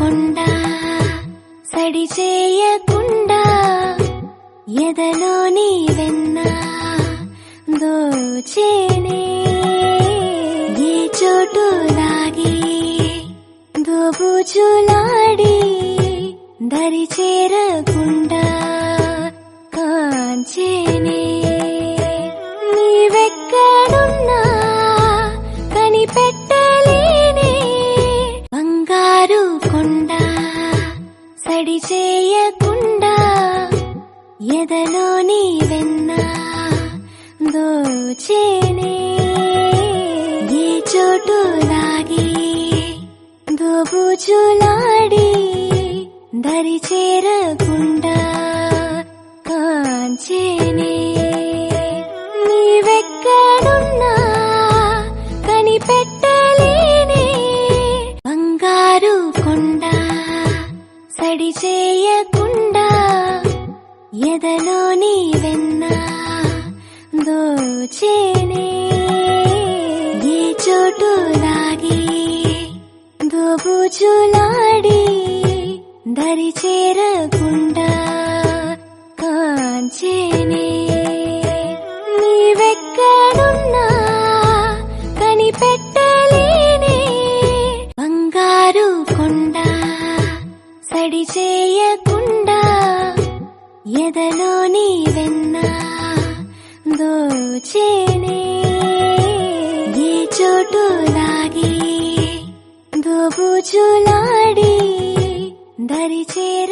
కొండ సడి చేయకుండా ఎదలోని వెన్న దోచేనే ఏ చోటు లాగి దోబుచులాడి దరి చేరకుండా కాంచేనే నీవెక్కడున్నా కనిపెట్టలేనే బంగారు కొండ సడి చేయకుండా ఎదలోని వెన్న దోచేనే ఏ చోటు లాగి దోబుచులాడి దరి చేరకుండా కాంచేనే నీవెక్కడున్నా కనిపెట్టలేనే బంగారు కొండ సడి చేయకుండా ఎదలోని వెన్న దోచేనే ఏ చోటు లాగి దోబుచులాడి దరి చేరకుండా కాంచేనే నీవెక్కడున్నా కనిపెట్టలేనే బంగారు కొండ సడి చేయకుండా ఎదలోని వెన్న దోచేనే ఏ చోటు లాగి దోబుచులాడి దరి చేర